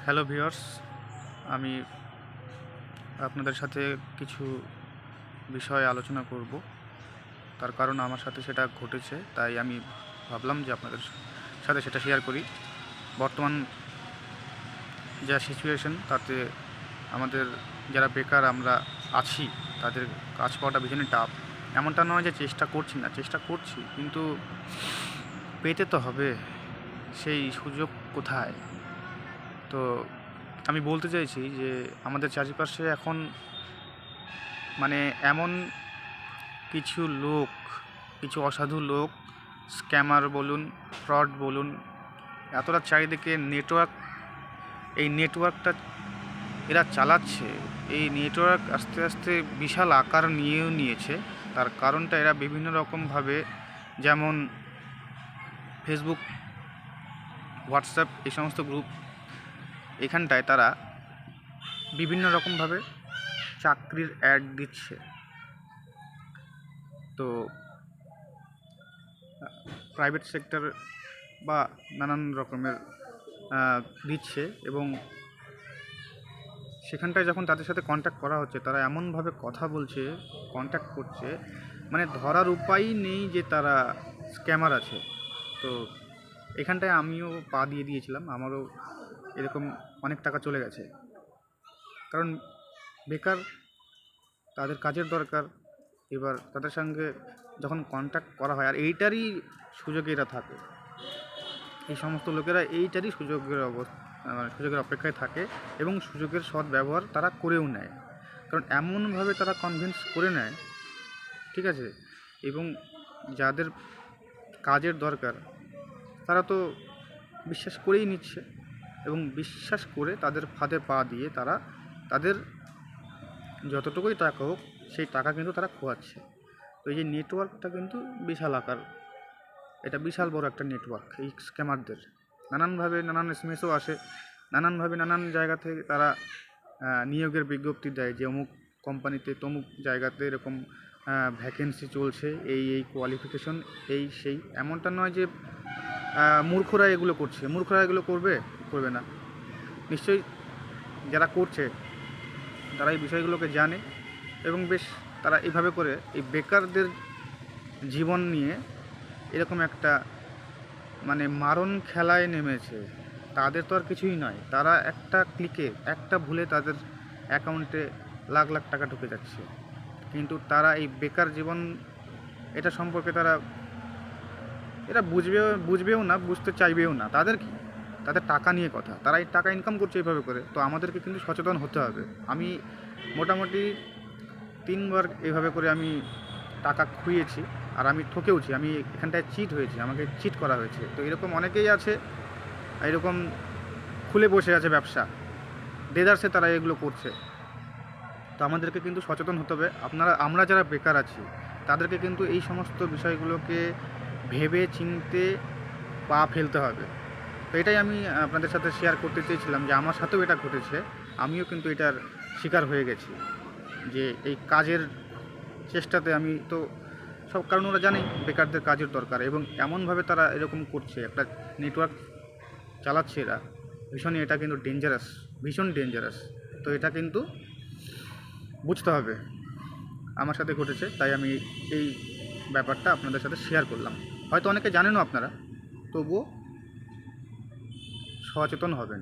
Hello viewers, আমি আপনাদের সাথে কিছু বিষয়ে আলোচনা করব। তার কারণ আমার সাথে সেটা ঘটেছে, তাই আমি ভাবলাম যে আপনাদের সাথে সেটা শেয়ার করি। বর্তমান যা সিচুয়েশন, তাতে আমাদের যারা বেকার আমরা আছি তাদের কাজ পাওয়াটা ভীষণই টাফ। এমনটা নয় যে চেষ্টা করছি না, চেষ্টা করছি, কিন্তু পেতে তো হবে। সেই সুযোগ কোথায়? তো আমি বলতে চাইছি যে আমাদের চারিপাশে এখন মানে এমন কিছু লোক, কিছু অসাধু লোক, স্ক্যামার বলুন, ফ্রড বলুন, এতটা চারিদিকে এই নেটওয়ার্কটা এরা চালাচ্ছে। এই নেটওয়ার্ক আস্তে আস্তে বিশাল আকার নিয়েও নিয়েছে। তার কারণটা এরা বিভিন্ন রকমভাবে, যেমন ফেসবুক, হোয়াটসঅ্যাপ, এই সমস্ত গ্রুপ, এখানটায় তারা বিভিন্ন রকমভাবে চাকরির অ্যাড দিচ্ছে। তো প্রাইভেট সেক্টর বা নানান রকমের দিচ্ছে, এবং সেখানটায় যখন তাদের সাথে কন্ট্যাক্ট করা হচ্ছে, তারা এমনভাবে কথা বলছে, কন্ট্যাক্ট করছে, মানে ধরার উপায়ই নেই যে তারা স্ক্যামার আছে। তো এখানটায় আমিও পা দিয়ে দিয়েছিলাম, আমারও এরকম অনেক টাকা চলে গেছে। কারণ বেকার, তাদের কাজের দরকার, এবার তাদের সঙ্গে যখন কন্ট্যাক্ট করা হয়, আর এইটারই সুযোগে এরা থাকে, এই সমস্ত লোকেরা এইটারই সুযোগের অপেক্ষায় থাকে, এবং সুযোগের সৎ ব্যবহার তারা করেও নেয়। কারণ এমনভাবে তারা কনভিন্স করে নেয়, ঠিক আছে, এবং যাদের কাজের দরকার তারা তো বিশ্বাস করেই নিচ্ছে, এবং বিশ্বাস করে তাদের ফাঁদে পা দিয়ে তারা তাদের যতটুকুই টাকা হোক সেই টাকা কিন্তু তারা খোয়াচ্ছে। তো এই যে নেটওয়ার্কটা কিন্তু বিশাল আকার, এটা বিশাল বড় একটা নেটওয়ার্ক এই স্ক্যামারদের। নানানভাবে নানান এসএমএসও আসে, নানানভাবে নানান জায়গা থেকে তারা নিয়োগের বিজ্ঞপ্তি দেয় যে অমুক কোম্পানিতে তমুক জায়গাতে এরকম ভ্যাকেন্সি চলছে, এই কোয়ালিফিকেশন, এই সেই। এমনটা নয় যে মূর্খরা এগুলো করছে, মূর্খরা এগুলো করবে না। নিশ্চয়ই যারা করছে তারা এই বিষয়গুলোকে জানে, এবং বেশ তারা এইভাবে করে এই বেকারদের জীবন নিয়ে এরকম একটা মানে মারণ খেলায় নেমেছে। তাদের তো আর কিছুই নয়, তারা একটা ক্লিকে, একটা ভুলে তাদের অ্যাকাউন্টে লাখ লাখ টাকা ঢুকে যাচ্ছে। কিন্তু তারা এই বেকার জীবন, এটা সম্পর্কে এরা বুঝবেও না, বুঝতে চাইবেও না। তাদের কি, তাদের টাকা নিয়ে কথা, তারা এই টাকা ইনকাম করছে এইভাবে করে। তো আমাদেরকে কিন্তু সচেতন হতে হবে। আমি মোটামুটি 3বার এইভাবে করে আমি টাকা খুইয়েছি, আর আমি ঠকেওছি, আমি এখানটায় চিট হয়েছি, আমাকে চিট করা হয়েছে। তো এরকম অনেকেই আছে, এরকম খুলে বসে আছে ব্যবসা, দেদারসে তারা এগুলো করছে। তো আমাদেরকে কিন্তু সচেতন হতে হবে। আমরা যারা বেকার আছি তাদেরকে কিন্তু এই সমস্ত বিষয়গুলোকে ভেবে চিনতে পা ফেলতে হবে। তো এটাই আমি আপনাদের সাথে শেয়ার করতে চেয়েছিলাম যে আমার সাথেও এটা ঘটেছে। আমিও কিন্তু এটার শিকার হয়ে গেছি, যে এই কাজের চেষ্টাতে আমি তো সব, কারণ ওরা জানেই বেকারদের কাজের দরকার, এবং এমনভাবে তারা এরকম করছে, একটা নেটওয়ার্ক চালাচ্ছে এরা। এটা কিন্তু ডেঞ্জারাস, ভীষণ ডেঞ্জারাস। তো এটা কিন্তু বুঝতে হবে। আমার সাথে ঘটেছে, তাই আমি এই ব্যাপারটা আপনাদের সাথে শেয়ার করলাম। হয়তো অনেকে জানেনও আপনারা, তবুও সচেতন হবেন।